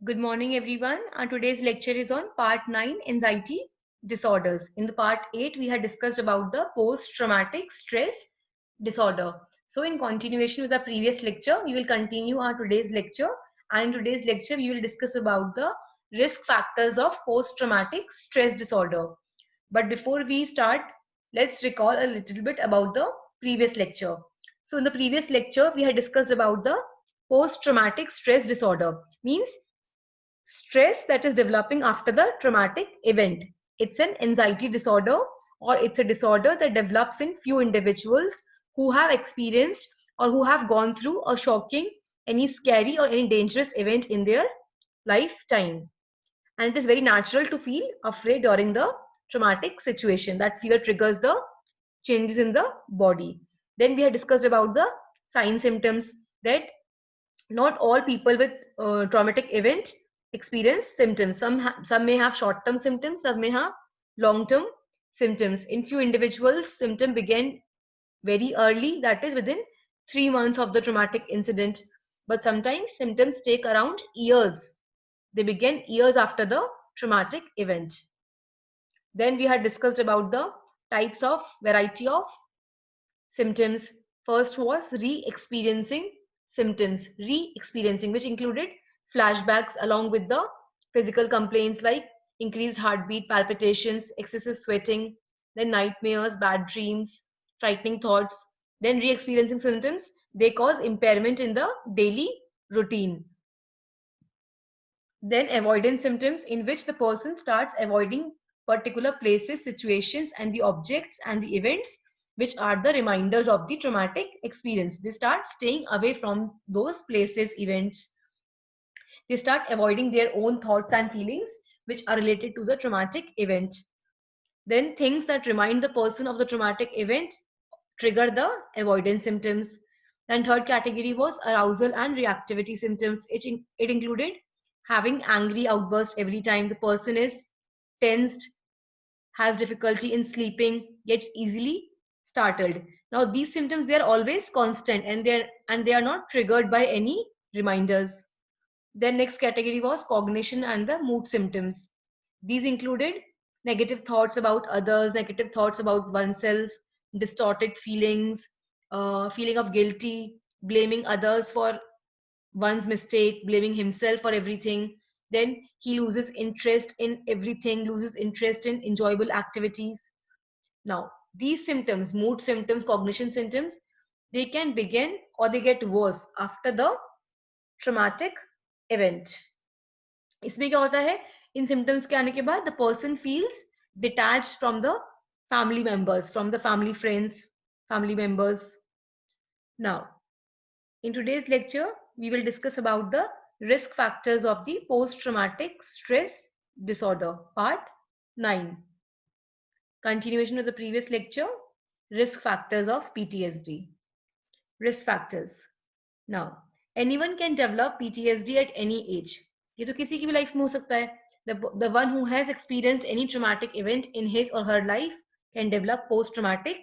Good morning, everyone. Our today's lecture is on part 9, anxiety disorders. In the part 8, we had discussed about the post-traumatic stress disorder. So in continuation with the previous lecture, we will continue our today's lecture. And in today's lecture, we will discuss about the risk factors of post-traumatic stress disorder. But before we start, let's recall a little bit about the previous lecture. So in the previous lecture, we had discussed about the post-traumatic stress disorder. Means stress that is developing after the traumatic event. It's an anxiety disorder, or it's a disorder that develops in few individuals who have experienced or who have gone through a shocking, any scary or any dangerous event in their lifetime. And it is very natural to feel afraid during the traumatic situation. That fear triggers the changes in the body. Then we had discussed about the sign symptoms, that not all people with traumatic event experience symptoms. Some may have short term symptoms, some may have long term symptoms. In few individuals, symptom begin very early, that is within 3 months of the traumatic incident. But sometimes symptoms take around years. They begin years after the traumatic event. Then we had discussed about the types of variety of symptoms. First was re-experiencing symptoms. Re-experiencing, which included flashbacks along with the physical complaints like increased heartbeat, palpitations, excessive sweating, then nightmares, bad dreams, frightening thoughts. Then re-experiencing symptoms, they cause impairment in the daily routine. Then avoidance symptoms, in which the person starts avoiding particular places, situations, and the objects and the events which are the reminders of the traumatic experience. They start staying away from those places, events. They start avoiding their own thoughts and feelings which are related to the traumatic event. Then things that remind the person of the traumatic event trigger the avoidance symptoms. And third category was arousal and reactivity symptoms. It included having angry outbursts every time the person is tensed, has difficulty in sleeping, gets easily startled. Now these symptoms, they are always constant, and they are not triggered by any reminders. Then next category was cognition and the mood symptoms. These included negative thoughts about others, negative thoughts about oneself, distorted feelings, feeling of guilty, blaming others for one's mistake, blaming himself for everything. Then he loses interest in everything, loses interest in enjoyable activities. Now, these symptoms, mood symptoms, cognition symptoms, they can begin or they get worse after the traumatic event. इसमें क्या होता है, इन symptoms के आने के बाद the person feels detached from the family members, from the family friends, family members. Now, in today's lecture, we will discuss about the risk factors of the post-traumatic stress disorder, part 9. Continuation of the previous lecture, risk factors of PTSD. Risk factors. Now, anyone can develop PTSD at any age. ये तो किसी की भी life में हो सकता है. The one who has experienced any traumatic event in his or her life can develop post-traumatic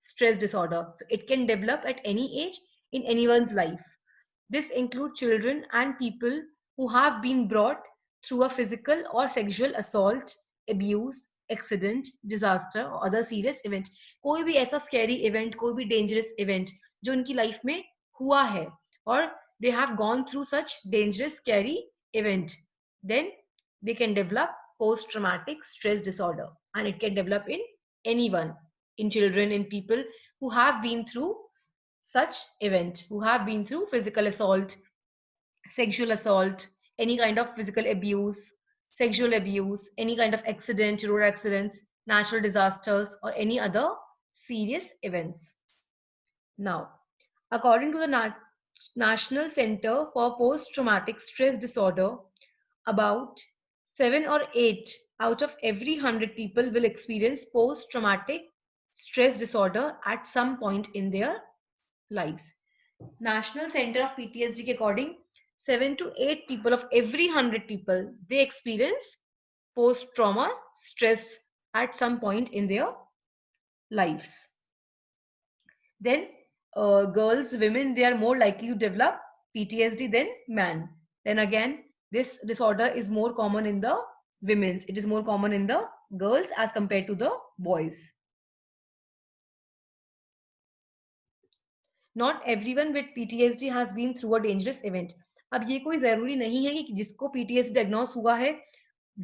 stress disorder. So it can develop at any age in anyone's life. This includes children and people who have been brought through a physical or sexual assault, abuse, accident, disaster or other serious event. कोई भी ऐसा scary event, कोई भी dangerous event जो उनकी life में हुआ है, or they have gone through such dangerous, scary event, then they can develop post-traumatic stress disorder, and it can develop in anyone, in children, in people who have been through such event, who have been through physical assault, sexual assault, any kind of physical abuse, sexual abuse, any kind of accident, road accidents, natural disasters, or any other serious events. Now, according to the National Center for Post-Traumatic Stress Disorder, about 7 or 8 out of every 100 people will experience post-traumatic stress disorder at some point in their lives. National Center of PTSD के according 7 to 8 people of every 100 people, they experience post-trauma stress at some point in their lives. Then girls, women, they are more likely to develop PTSD than men. Then again, This disorder is more common in the women's. It is more common in the girls as compared to the boys. Not everyone with PTSD has been through a dangerous event. अब ये कोई जरूरी नहीं है कि जिसको PTSD diagnose हुआ है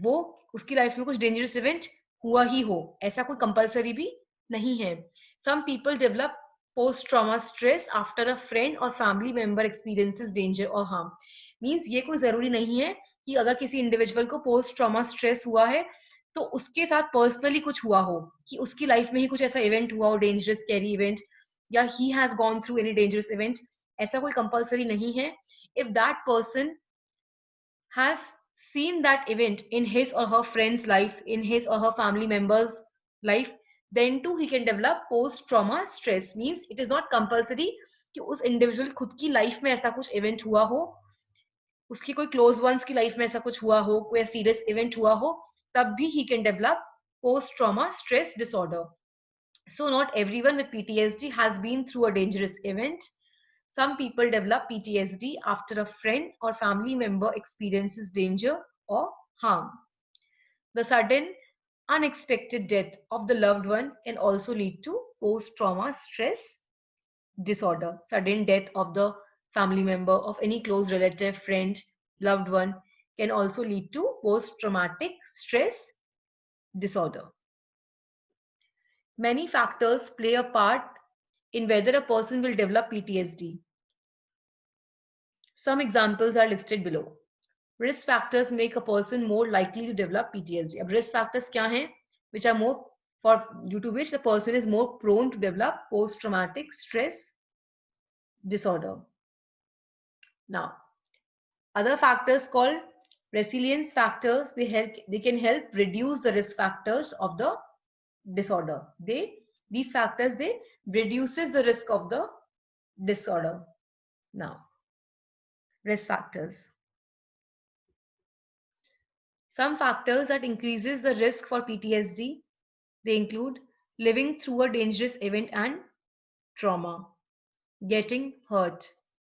वो उसकी लाइफ में कुछ डेंजरस इवेंट हुआ ही हो, ऐसा कोई कंपलसरी भी नहीं है. Some people develop post trauma stress after a friend or family member experiences danger or harm. Means ये कोई जरूरी नहीं है कि अगर किसी इंडिविजुअल को पोस्ट ट्रॉमा स्ट्रेस हुआ है तो उसके साथ पर्सनली कुछ हुआ हो, कि उसकी लाइफ में ही कुछ ऐसा इवेंट हुआ हो, डेंजरस कैरी इवेंट, या he has gone through any dangerous event. ऐसा कोई कंपलसरी नहीं है. If that person has seen that event in his or her friend's life, in his or her family member's life, then too he can develop post trauma stress. Means it is not compulsory कि उस individual खुद की life में ऐसा कुछ event हुआ हो, उसकी कोई क्लोज वंस की लाइफ में ऐसा कुछ हुआ हो, कोई सीरियस इवेंट हुआ हो, तब भी he can develop post trauma stress disorder. So not everyone with PTSD has been through a dangerous event. Some people develop PTSD after a friend or family member experiences danger or harm. The sudden, unexpected death of the loved one can also lead to post-trauma stress disorder. Sudden death of the family member, of any close relative, friend, loved one can also lead to post-traumatic stress disorder. Many factors play a part in whether a person will develop PTSD. Some examples are listed below. Risk factors make a person more likely to develop PTSD. अब risk factors क्या हैं? Which are more for due to which the person is more prone to develop post-traumatic stress disorder. Now, other factors called resilience factors, they can help reduce the risk factors of the disorder. These factors they reduces the risk of the disorder. Now, risk factors. Some factors that increases the risk for PTSD, they include living through a dangerous event and trauma, getting hurt.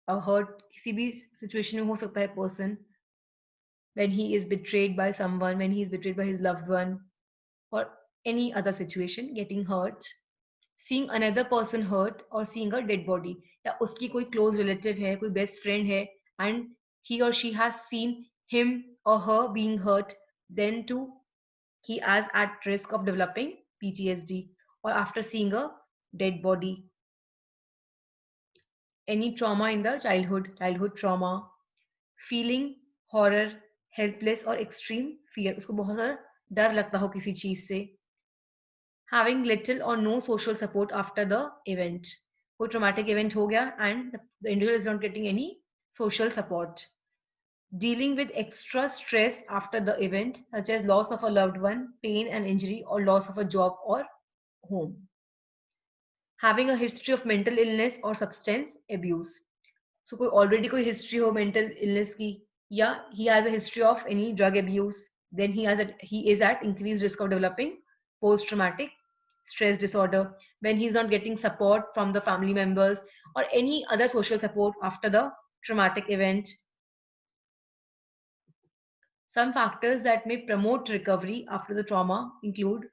A hurt किसी भी situation में हो सकता है person, when he is betrayed by someone, when he is betrayed by his loved one, or any other situation, getting hurt, seeing another person hurt or seeing a dead body, या उसकी कोई close relative है, कोई best friend है, and he or she has seen him or her being hurt, then too he is at risk of developing PTSD. Or after seeing a dead body, any trauma in the childhood trauma, feeling horror, helpless or extreme fear, उसको बहुत सारा डर लगता हो किसी चीज से, having little or no social support after the event, कोई traumatic event हो गया and the individual is not getting any social support, dealing with extra stress after the event such as loss of a loved one, pain and injury, or loss of a job or home, having a history of mental illness or substance abuse. So कोई already कोई history हो mental illness की, या he has a history of any drug abuse, then he is at increased risk of developing post traumatic stress disorder when he is not getting support from the family members or any other social support after the traumatic event. Some factors that may promote recovery after the trauma include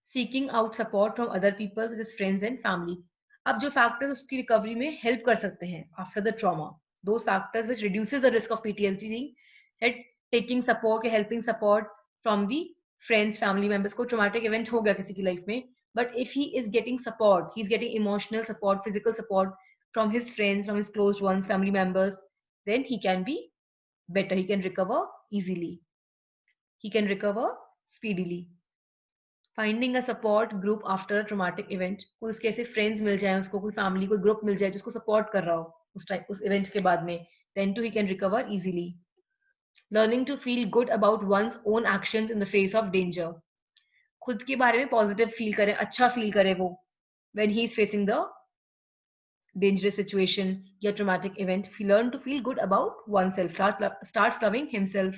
seeking out support from other people such as friends and family. अब जो factors उसकी recovery में help कर सकते हैं after the trauma, those factors which reduces the risk of PTSD, that taking support या helping support from the friends, family members. को traumatic event हो गया किसी की life में, but if he is getting support, he is getting emotional support, physical support from his friends, from his close ones, family members, then he can be better. He can recover easily. He can recover speedily. Finding a support group after a traumatic event, कोई उसके ऐसे friends मिल जाए उसको, कोई family कोई group मिल जाए जिसको support कर रहा हो उस इवेंट के बाद में, then to he can recover easily. Learning to feel good about one's own actions in the face of danger, खुद के बारे में पॉजिटिव फील करे, अच्छा फील करे वो when he is facing the dangerous situation या traumatic event. He learn to feel good about oneself, starts loving himself,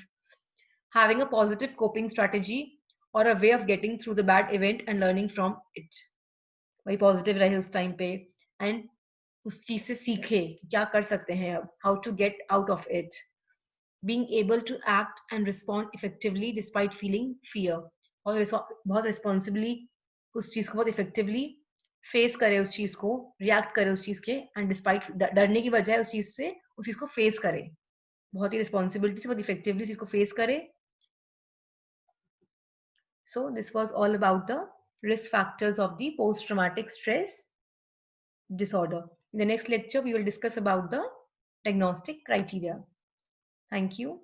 having a positive coping strategy or a way of getting through the bad event and learning from it. वही positive रहे उस time पे and उस चीज से सीखे क्या कर सकते हैं अब, how to get out of it. being able to act and respond effectively despite feeling fear, और बहुत responsibly उस चीज को बहुत effectively फेस करे, उस चीज को रिएक्ट करे उस चीज के, एंड डिस्पाइट डरने की बजाय उस चीज से उस चीज को फेस करे, बहुत ही रिस्पॉन्सिबिलिटी से बहुत इफेक्टिवली उस चीज को फेस करे. So this was all about the risk factors of the post-traumatic stress disorder. In the next lecture, we will discuss about the diagnostic criteria. Thank you.